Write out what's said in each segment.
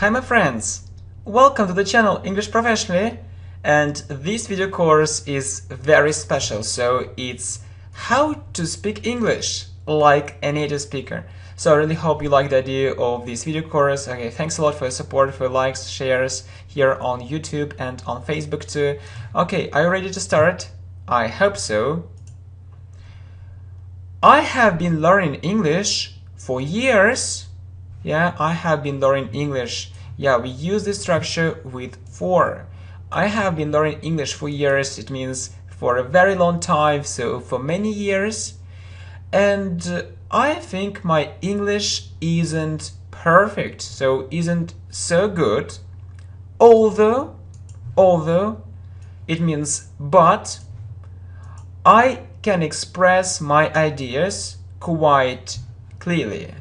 Hi my friends! Welcome to the channel English Professionally, and this video course is very special, so it's how to speak English like a native speaker. So I really hope you like the idea of this video course. Okay, thanks a lot for your support, for your likes, shares here on YouTube and on Facebook too. Okay, are you ready to start? I hope so. I have been learning English for years. Yeah, I have been learning English. Yeah, we use this structure with for. I have been learning English for years. It means for a very long time, so for many years. And I think my English isn't perfect, so isn't so good. Although it means but, I can express my ideas quite clearly.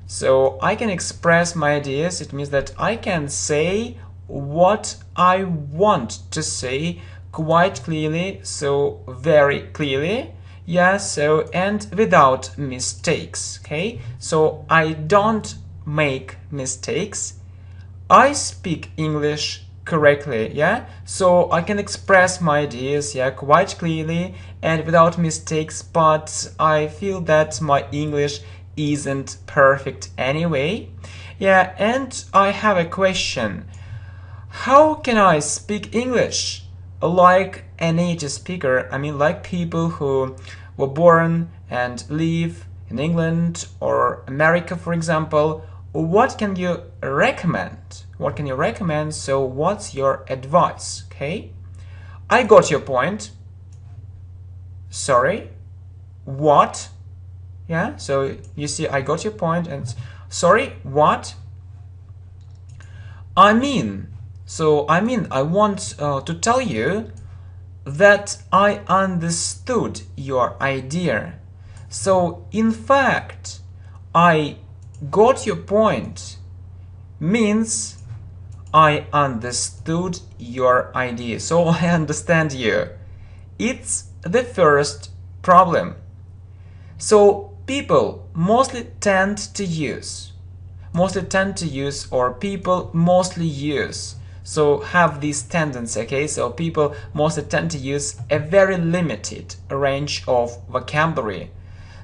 So I can express my ideas. It means that I can say what I want to say quite clearly, so very clearly. Yeah, so and without mistakes. Okay, so I don't make mistakes. I speak English correctly, yeah, so I can express my ideas, yeah, quite clearly and without mistakes, but I feel that my English isn't perfect anyway. Yeah, and I have a question. How can I speak English like a native speaker? I mean, like people who were born and live in England or America, for example. What can you recommend? What can you recommend? So what's your advice? Okay, I got your point. Sorry, what? Yeah, so you see, I got your point. And sorry, what? I mean, I want to tell you that I understood your idea. So in fact, I got your point means I understood your idea. So I understand you. It's the first problem. So people mostly tend to use, or people mostly use, so have this tendency, okay? So people mostly tend to use a very limited range of vocabulary.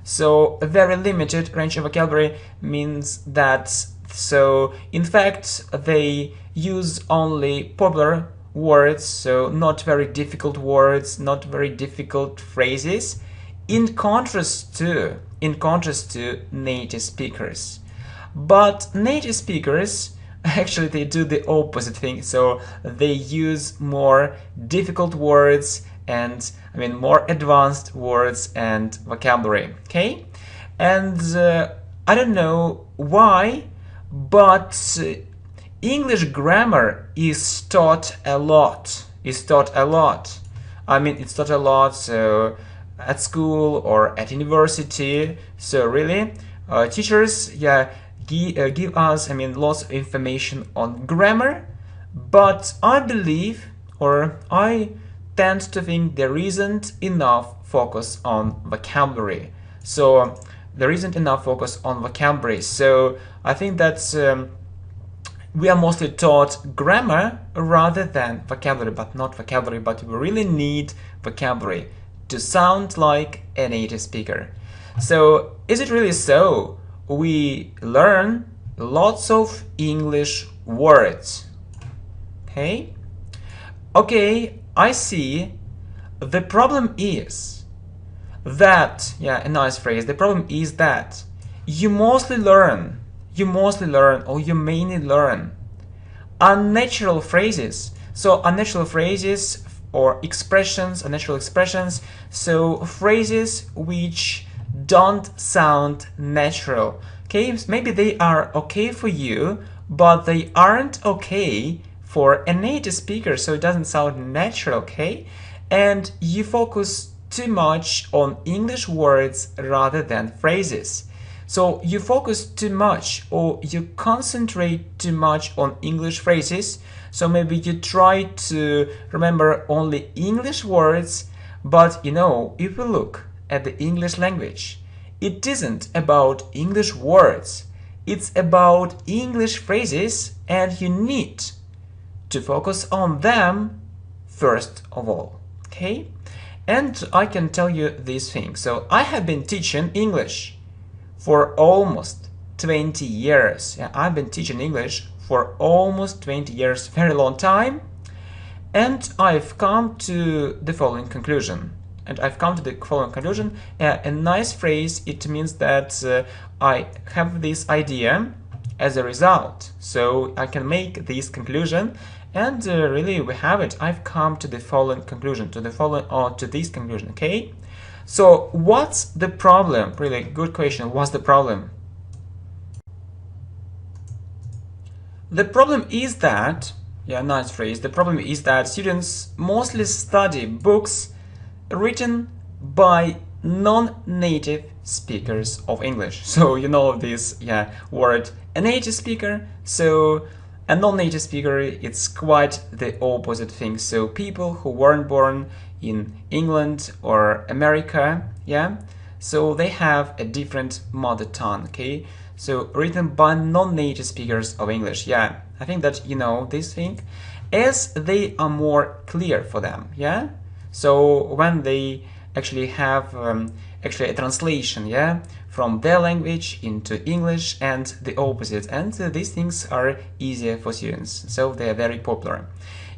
So a very limited range of vocabulary means that, so in fact, they use only popular words, so not very difficult words, not very difficult phrases, in contrast to native speakers. But native speakers, actually they do the opposite thing, so they use more difficult words and more advanced words and vocabulary, okay? And I don't know why, but English grammar is taught a lot. It's taught a lot, so at school or at university. So really, teachers, yeah, give us, lots of information on grammar, but I believe, or I tend to think, there isn't enough focus on vocabulary. So there isn't enough focus on vocabulary. So I think that we are mostly taught grammar rather than vocabulary, but not vocabulary, but we really need vocabulary to sound like a native speaker. So is it really so? We learn lots of English words. Okay, I see. The problem is that, yeah, a nice phrase. The problem is that you mostly learn, or you mainly learn unnatural phrases. So unnatural phrases or expressions, unnatural expressions, so phrases which don't sound natural. Okay, maybe they are okay for you, but they aren't okay for a native speaker, so it doesn't sound natural, okay? And you focus too much on English words rather than phrases. So you focus too much, or you concentrate too much on English phrases. So maybe you try to remember only English words, but if you look at the English language, it isn't about English words. It's about English phrases, and you need to focus on them first of all. Okay? And I can tell you this thing. So I have been teaching English for almost 20 years. Yeah, I've been teaching English for almost 20 years, very long time. And I've come to the following conclusion. A nice phrase, it means that I have this idea as a result. So I can make this conclusion, and really we have it. I've come to the following conclusion, to this conclusion, okay? So what's the problem? Really good question. What's the problem? The problem is that, yeah, nice phrase. The problem is that students mostly study books written by non-native speakers of English. So you know this, yeah, word, a native speaker. So a non-native speaker, it's quite the opposite thing. So people who weren't born in England or America, yeah, so they have a different mother tongue, okay? So written by non-native speakers of English, yeah. I think that you know this thing, as they are more clear for them, yeah. So when they actually have actually a translation, yeah, from their language into English and the opposite, and these things are easier for students, so they are very popular.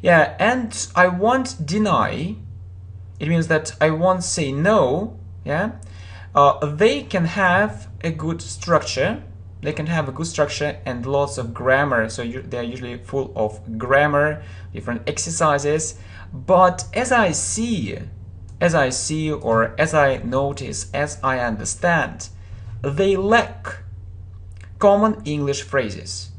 Yeah, and I won't deny, it means that I won't say no, yeah. They can have a good structure. They can have a good structure and lots of grammar, so they're usually full of grammar, different exercises. But as I see, or as I notice, as I understand, they lack common English phrases.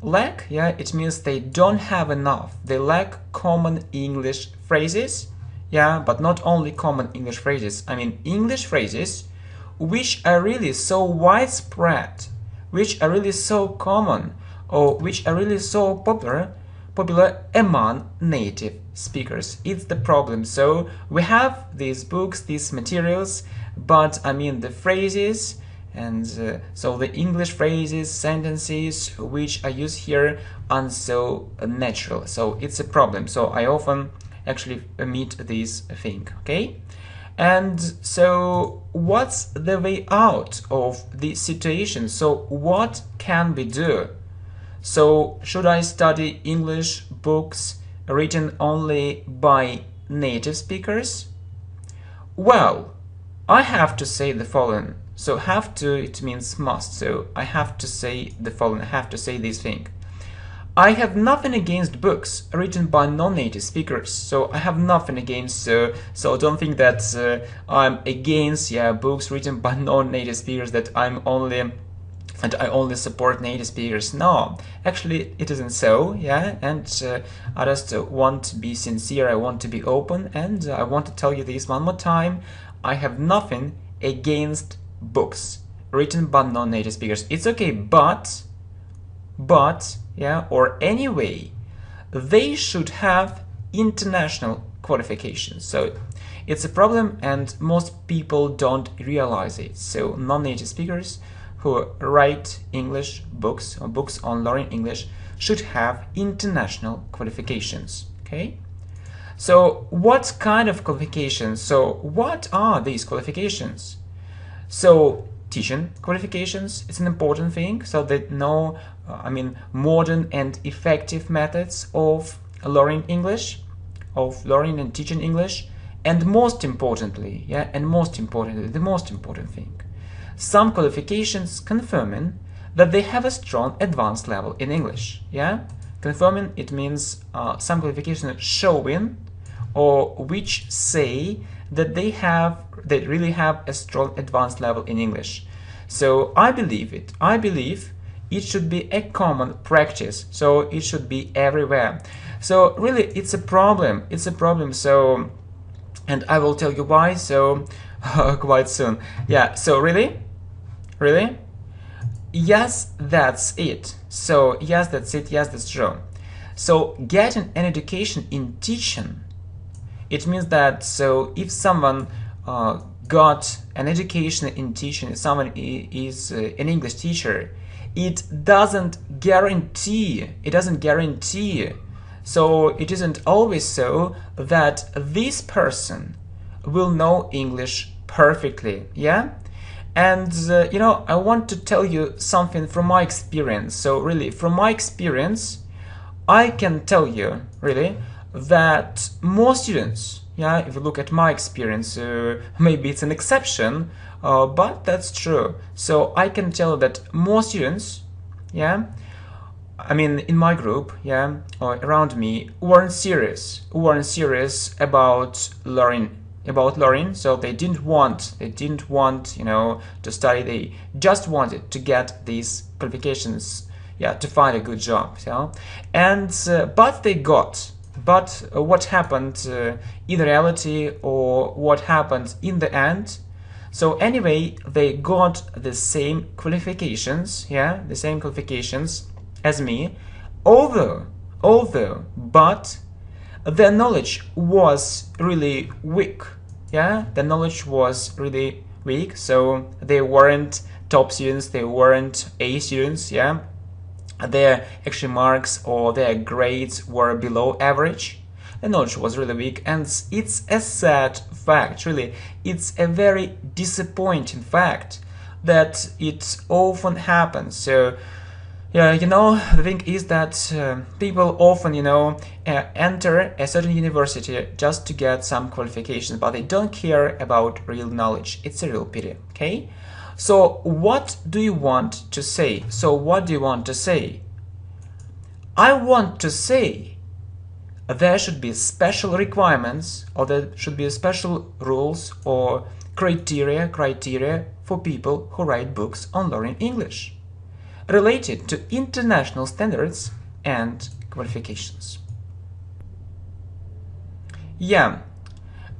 Lack, yeah, it means they don't have enough. They lack common English phrases, yeah, but not only common English phrases. I mean English phrases which are really so widespread, which are really so common, or which are really so popular among native speakers. It's the problem. So we have these books, these materials, but I mean the phrases, and so the English phrases, sentences which are used here aren't so natural. So it's a problem. So I often actually meet this thing, okay? And so what's the way out of this situation? So what can we do? So should I study English books written only by native speakers? Well, I have to say the following. So have to, it means must. So I have to say the following. I have to say this thing. I have nothing against books written by non-native speakers. So I have nothing against, so don't think that I'm against, yeah, books written by non-native speakers, that I only support native speakers. No, actually it isn't so, yeah, and I just want to be sincere, I want to be open, and I want to tell you this one more time. I have nothing against books written by non-native speakers. It's okay, but, yeah, or anyway, they should have international qualifications. So it's a problem, and most people don't realize it. So non-native speakers who write English books or books on learning English should have international qualifications, okay? So what kind of qualifications? So what are these qualifications? So teaching qualifications, it's an important thing, so they know, modern and effective methods of learning English, of learning and teaching English, and most importantly, yeah, the most important thing, some qualifications confirming that they have a strong advanced level in English, yeah? Confirming, it means some qualifications showing or which say that they really have a strong advanced level in English. So I believe it should be a common practice, so it should be everywhere. So really it's a problem, so, and I will tell you why, so quite soon. Yeah, so really? Yes, that's it. So yes, that's it, yes, that's true. So getting an education in teaching, it means that, so if someone got an education in teaching, if someone is an English teacher, it doesn't guarantee, so it isn't always so that this person will know English perfectly, yeah? And you know, I want to tell you something from my experience. So really, from my experience, I can tell you really that most students, yeah, if you look at my experience, maybe it's an exception, but that's true. So I can tell that most students, yeah, I mean in my group, yeah, or around me, weren't serious about learning, so they didn't want, you know, to study. They just wanted to get these qualifications, yeah, to find a good job, yeah. And but they got, but what happened in reality, or what happened in the end? So anyway, they got the same qualifications, yeah, the same qualifications as me, although, but their knowledge was really weak, yeah, the knowledge was really weak, so they weren't top students, they weren't A students, yeah, their actual marks or their grades were below average, the knowledge was really weak, and it's a sad fact, really, it's a very disappointing fact that it often happens. So yeah, you know, the thing is that people often, you know, enter a certain university just to get some qualifications, but they don't care about real knowledge. It's a real pity, okay? So what do you want to say? I want to say there should be special requirements, or there should be special rules or criteria for people who write books on learning English, related to international standards and qualifications. Yeah,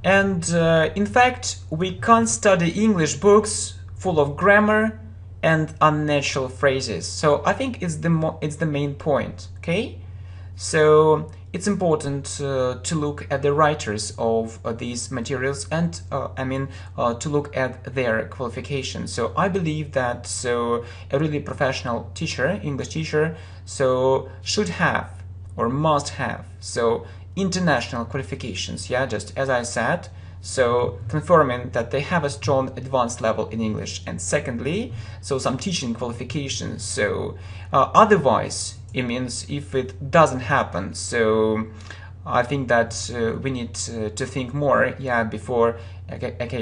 and in fact, we can't study English books full of grammar and unnatural phrases. So I think it's the main point, okay? So it's important to look at the writers of these materials, and to look at their qualifications. So I believe that a really professional teacher, English teacher, so should have or must have international qualifications, yeah, just as I said, so confirming that they have a strong advanced level in English, and secondly, some teaching qualifications. So otherwise, it means if it doesn't happen, so I think that we need to think more, yeah, before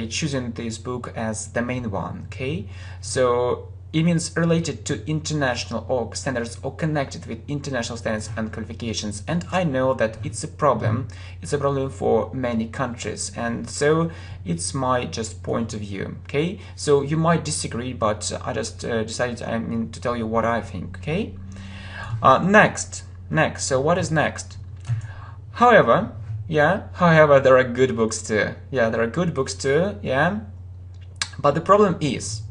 choosing this book as the main one, okay? So it means related to international or standards, or connected with international standards and qualifications. And I know that it's a problem for many countries, and so it's my just point of view, okay? So you might disagree, but I just decided to tell you what I think, okay? Next, so what is next? However, there are good books too. Yeah, there are good books too, yeah. But the problem is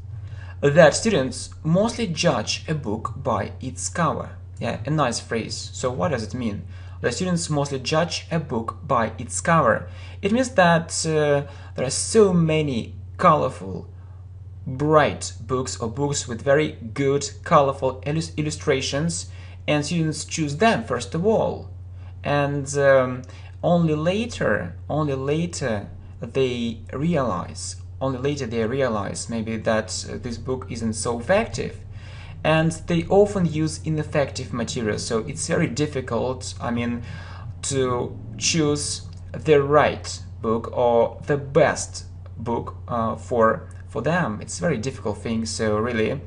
that students mostly judge a book by its cover. Yeah, a nice phrase. So what does it mean? The students mostly judge a book by its cover. It means that there are so many colorful, bright books, or books with very good, colorful illustrations, and students choose them first of all, and only later they realize maybe that this book isn't so effective, and they often use ineffective materials. So it's very difficult, to choose the right book or the best book for them. It's a very difficult thing, so really,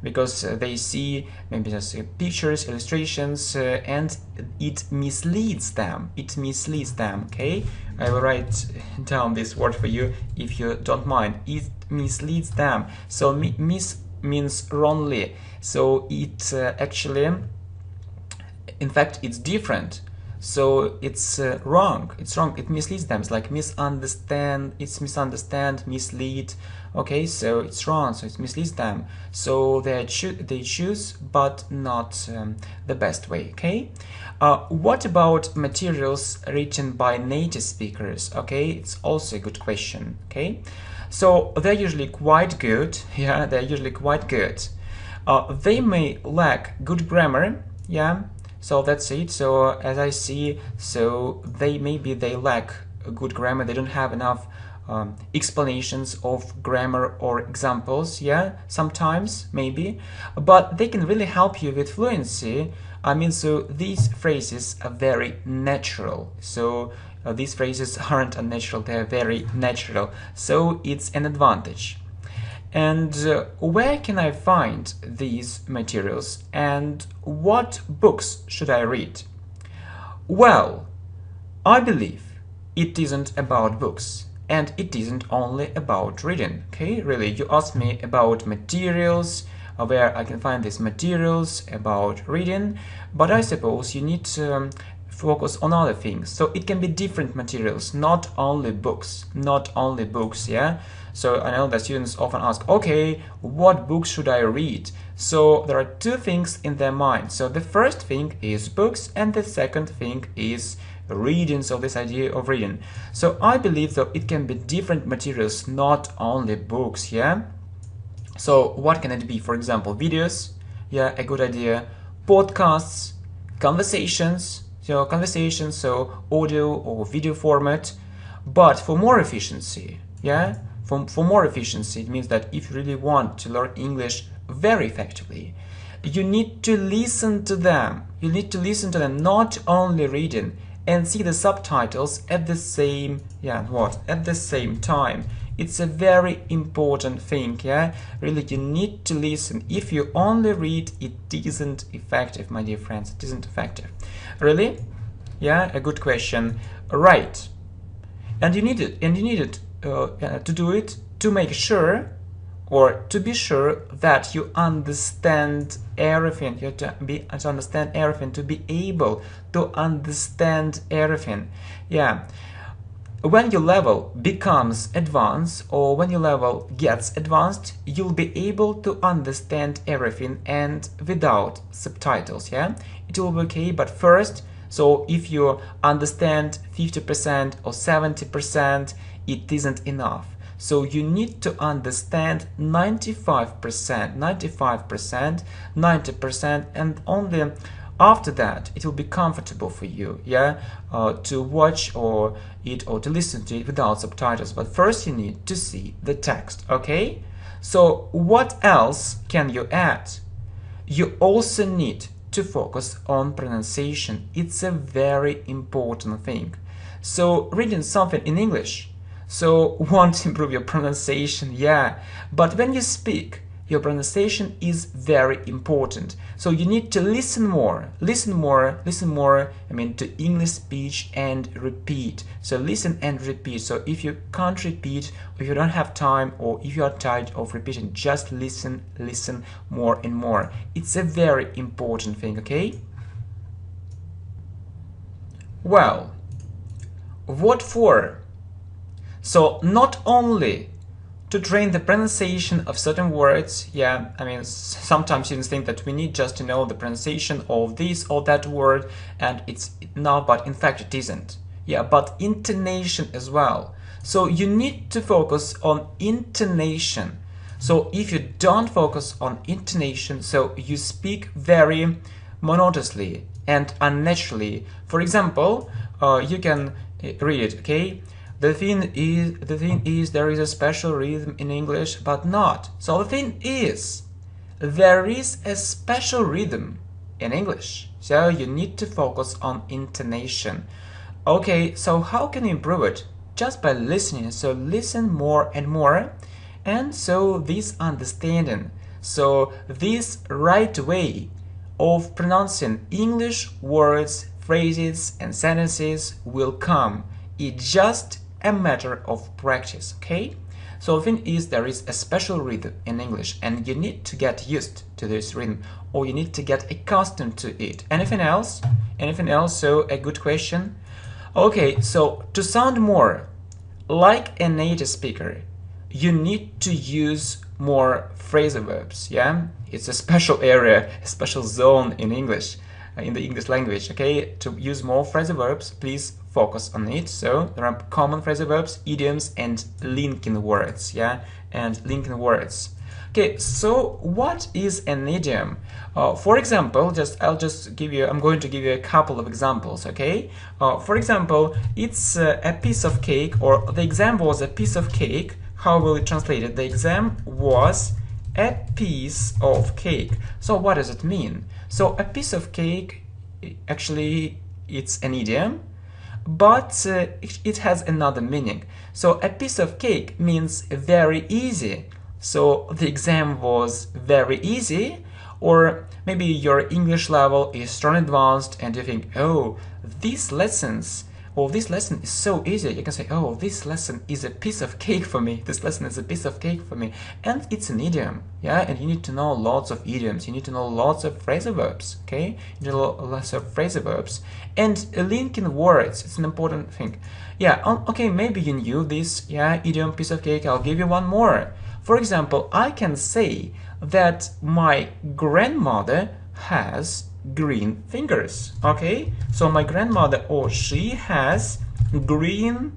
because they see maybe just pictures, illustrations, and it misleads them. Okay, I will write down this word for you if you don't mind. It misleads them. So mis means wrongly. So it actually, in fact, it's different. So it's wrong. It's wrong. It misleads them. It's like misunderstand. It's misunderstand, mislead. Okay, so it's wrong. So it misleads them. So they choose, but not the best way. Okay. What about materials written by native speakers? Okay, it's also a good question. Okay, so they're usually quite good. Yeah, they're usually quite good. They may lack good grammar, yeah, so that's it. So as I see, so they lack a good grammar, they don't have enough explanations of grammar or examples, yeah, sometimes, maybe, but they can really help you with fluency. I mean, so these phrases are very natural, so these phrases aren't unnatural, they are very natural, so it's an advantage. And where can I find these materials, and what books should I read? Well, I believe it isn't about books, and it isn't only about reading, okay? Really, you asked me about materials, where I can find these materials about reading, but I suppose you need to focus on other things. So it can be different materials, not only books, yeah? So I know that students often ask, okay, what books should I read? So there are two things in their mind. So the first thing is books, and the second thing is reading, so this idea of reading. So I believe that it can be different materials, not only books, yeah? So what can it be? For example, videos, yeah, a good idea, podcasts, conversations, so audio or video format. But for more efficiency, yeah, for more efficiency, it means that if you really want to learn English very effectively, you need to listen to them. You need to listen to them, not only reading, and see the subtitles at the same, at the same time. It's a very important thing, yeah? Really, you need to listen. If you only read, it isn't effective, my dear friends. It isn't effective. Really? Yeah, a good question. Right. And you need it to do it to make sure, or to be sure that you understand everything. You have to understand everything, to be able to understand everything. Yeah. When your level becomes advanced, or when your level gets advanced, you'll be able to understand everything and without subtitles, yeah? It will be okay, but first, so if you understand 50% or 70%, it isn't enough. So you need to understand 95%, 90%, and only after that it will be comfortable for you, yeah, to watch or to listen to it without subtitles. But first you need to see the text, okay? So what else can you add? You also need to focus on pronunciation. It's a very important thing. So reading something in English, so want to improve your pronunciation, yeah, but when you speak, your pronunciation is very important. So you need to listen more, I mean, to English speech and repeat. So listen and repeat. So if you can't repeat, or if you don't have time, or if you are tired of repeating, just listen more and more. It's a very important thing, okay? Well, what for? So not only to train the pronunciation of certain words, yeah, I mean, sometimes students think that we need just to know the pronunciation of this or that word and it's enough, but in fact it isn't. Yeah, but intonation as well. So you need to focus on intonation. So if you don't focus on intonation, so you speak very monotonously and unnaturally. For example, you can read it, okay? The thing is, there is a special rhythm in English, but not. So the thing is, there is a special rhythm in English. So you need to focus on intonation. Okay, so how can you improve it? Just by listening. So listen more and more. And so this understanding, so this right way of pronouncing English words, phrases, and sentences will come. It's just a matter of practice, okay? So the thing is, there is a special rhythm in English and you need to get used to this rhythm, or you need to get accustomed to it. Anything else? So a good question. Okay, so to sound more like a native speaker, you need to use more phrasal verbs, yeah? It's a special area, a special zone in English, in the English language, okay? To use more phrasal verbs, please focus on it. So there are common phrasal verbs, idioms, and linking words, yeah? And linking words. Okay, so what is an idiom? For example, I'm going to give you a couple of examples, okay? For example, it's a piece of cake, or the exam was a piece of cake. How will it translate it? The exam was a piece of cake. So what does it mean? So a piece of cake, actually, it's an idiom, but it has another meaning. So a piece of cake means very easy. So the exam was very easy, or maybe your English level is strong advanced and you think, oh, this lesson is so easy. You can say, oh, this lesson is a piece of cake for me. This lesson is a piece of cake for me. And it's an idiom, yeah? And you need to know lots of idioms. You need to know lots of phrasal verbs, okay? You need to know lots of phrasal verbs. And linking words, it's an important thing. Yeah, okay, maybe you knew this, yeah, idiom, piece of cake. I'll give you one more. For example, I can say that my grandmother has green fingers. Okay, so my grandmother, or she has green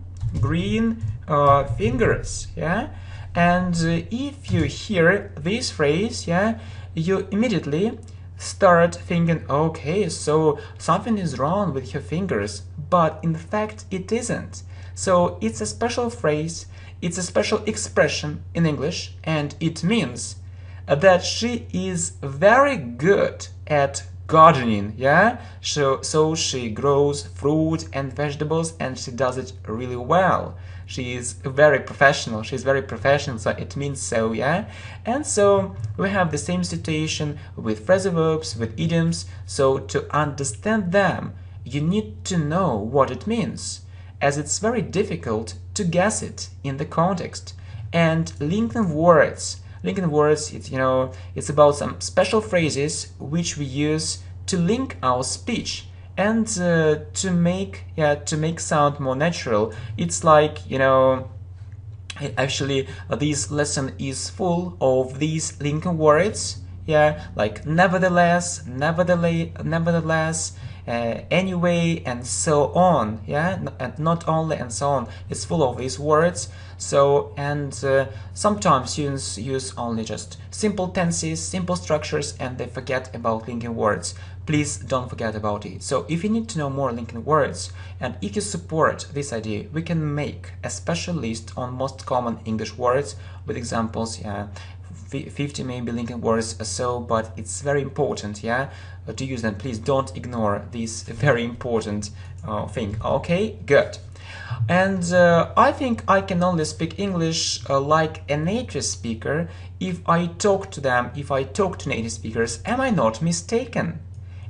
fingers. Yeah, and if you hear this phrase, yeah, you immediately start thinking, okay, so something is wrong with her fingers, but in fact it isn't. So it's a special phrase, it's a special expression in English, and it means that she is very good at gardening, yeah? So she grows fruit and vegetables, and she does it really well. She is very professional. She's very professional, so it means so, yeah? And so we have the same situation with phrasal verbs, with idioms. So to understand them, you need to know what it means, as it's very difficult to guess it in the context. And linking words, it's about some special phrases which we use to link our speech and to make sound more natural. It's like, actually this lesson is full of these linking words, yeah, like nevertheless, anyway, and so on, yeah, and not only, and so on. It's full of these words. So, and sometimes students use only just simple tenses, simple structures, and they forget about linking words. Please don't forget about it. So if you need to know more linking words, and if you support this idea, we can make a special list on most common English words with examples, yeah, 50 maybe linking words or so, but it's very important, yeah, to use them. Please don't ignore this very important thing. Okay, good. And I think I can only speak English like a native speaker if I talk to them, if I talk to native speakers. Am I not mistaken?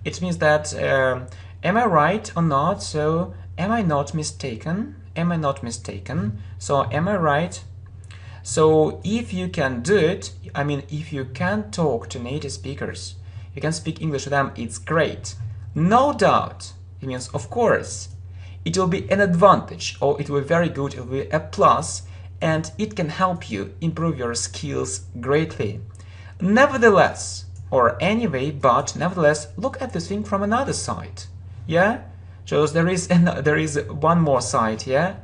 It means that, am I right or not? So, am I not mistaken? Am I not mistaken? So, am I right? So, if you can do it, I mean, if you can talk to native speakers, you can speak English to them, it's great. No doubt. It means, of course, it will be an advantage, or it will be very good, it will be a plus, and it can help you improve your skills greatly. Nevertheless, or anyway, but nevertheless, look at this thing from another side. Yeah? So there is one more side, yeah?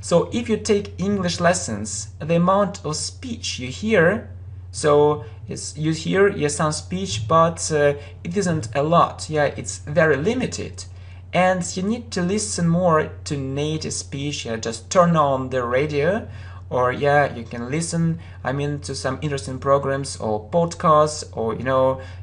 So if you take English lessons, the amount of speech you hear, so you hear some speech, but it isn't a lot, yeah, it's very limited. And you need to listen more to native speech, yeah, just turn on the radio, or yeah, you can listen, I mean, to some interesting programs or podcasts, or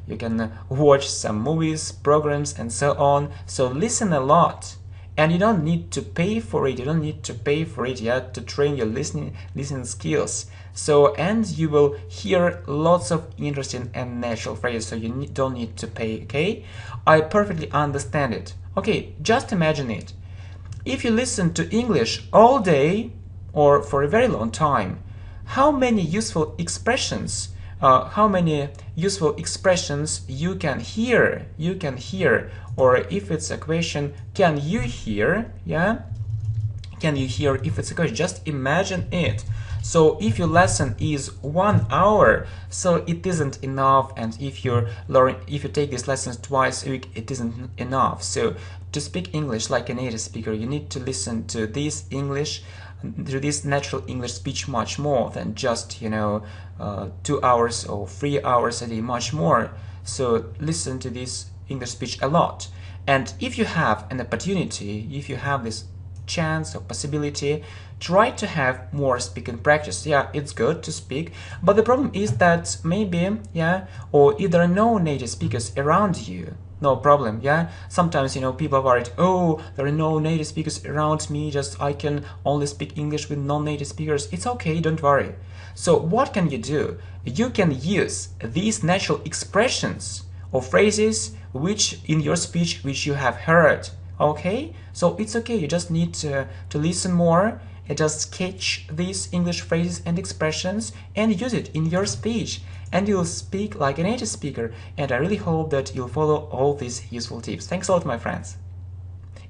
you can watch some movies, programs, and so on. So listen a lot, and you don't need to pay for it. You don't need to pay for it, yeah, to train your listening skills. So, and you will hear lots of interesting and natural phrases. So you don't need to pay. Okay, I perfectly understand it. Okay, just imagine it. If you listen to English all day, or for a very long time, how many useful expressions you can hear, or if it's a question, can you hear, yeah? Can you hear if it's a question? Just imagine it. So if your lesson is 1 hour, so it isn't enough, and if you take these lessons twice a week, it isn't enough. So to speak English like a native speaker, you need to listen to this English to this natural English speech much more than just 2 hours or 3 hours a day, much more. So listen to this English speech a lot. And if you have an opportunity, if you have this chance or possibility, try to have more speaking practice. Yeah, it's good to speak, but the problem is that maybe, or if there are no native speakers around you, no problem, sometimes people are worried, oh, there are no native speakers around me, just I can only speak English with non-native speakers. It's okay, don't worry. So what can you do? You can use these natural expressions or phrases which in your speech which you have heard. Okay, so it's okay, you just need to listen more and just catch these English phrases and expressions and use it in your speech, and you'll speak like a native speaker. And I really hope that you'll follow all these useful tips. Thanks a lot, my friends.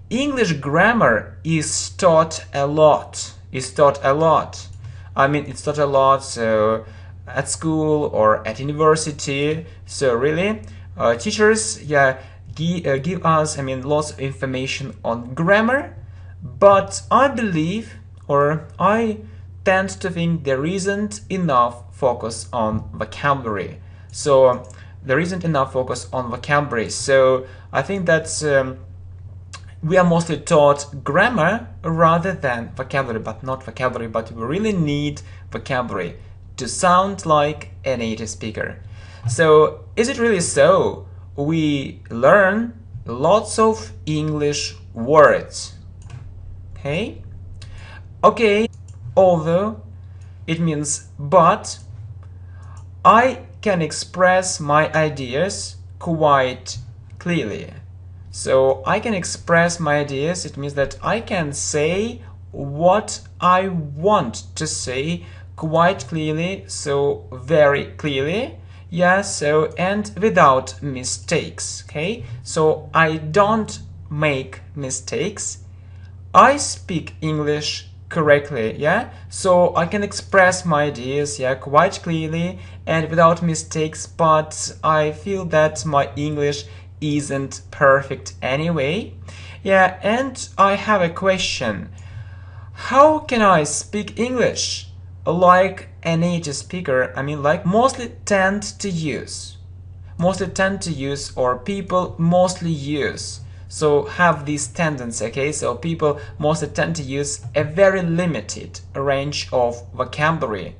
English grammar is taught a lot. It's taught a lot. I mean, it's taught a lot, so at school or at university. So really, teachers, give us, lots of information on grammar, but I believe, or I tend to think, there isn't enough focus on vocabulary. So there isn't enough focus on vocabulary. So I think that we are mostly taught grammar rather than vocabulary, but not vocabulary, but we really need vocabulary to sound like a native speaker. So is it really so? We learn lots of English words. Okay, although it means but, I can express my ideas quite clearly. So I can express my ideas, it means that I can say what I want to say quite clearly, so very clearly. So and without mistakes. Okay, so I don't make mistakes. I speak English correctly. So I can express my ideas quite clearly and without mistakes, but I feel that my English isn't perfect anyway. And I have a question. How can I speak English like a native speaker? Like mostly tend to use, or people mostly use. So have this tendency, okay? So people mostly tend to use a very limited range of vocabulary.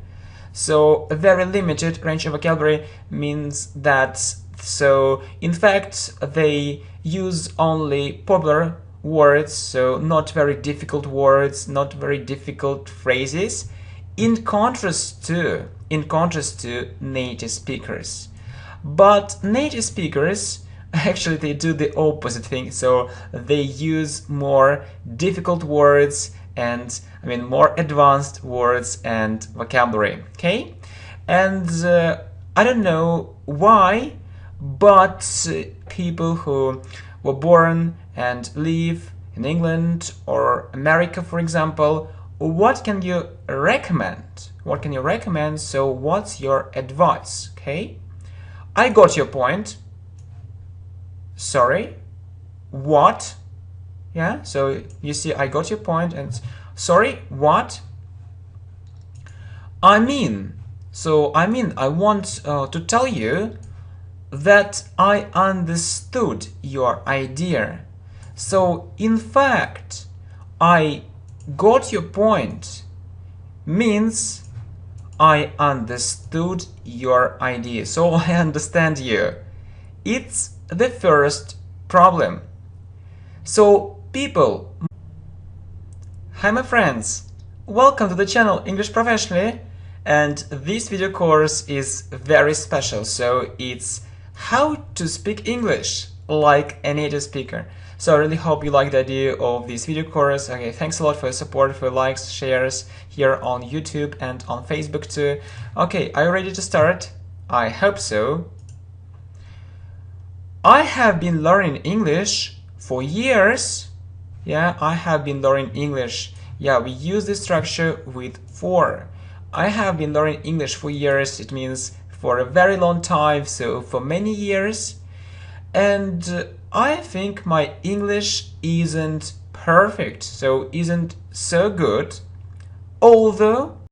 So a very limited range of vocabulary means that, so in fact, they use only popular words, so not very difficult words, not very difficult phrases, in contrast to native speakers. But native speakers, actually, they do the opposite thing. So they use more difficult words and more advanced words and vocabulary. Okay, and I don't know why, but people who were born and live in England or America, for example, what can you recommend? So what's your advice? Okay, I got your point. Sorry, what? So you see, I got your point, and sorry, what? I want to tell you that I understood your idea. So in fact, I got your point means I understood your idea. So I understand you. It's the first problem. So people, hi my friends, welcome to the channel English Professionally, and this video course is very special. So it's how to speak English like a native speaker. So I really hope you like the idea of this video course. Okay, thanks a lot for your support, for your likes, shares here on YouTube and on Facebook too. Okay, are you ready to start? I hope so. I have been learning English for years. I have been learning English. We use this structure with for. I have been learning English for years. It means for a very long time, so for many years. And I think my English isn't perfect, so isn't so good. although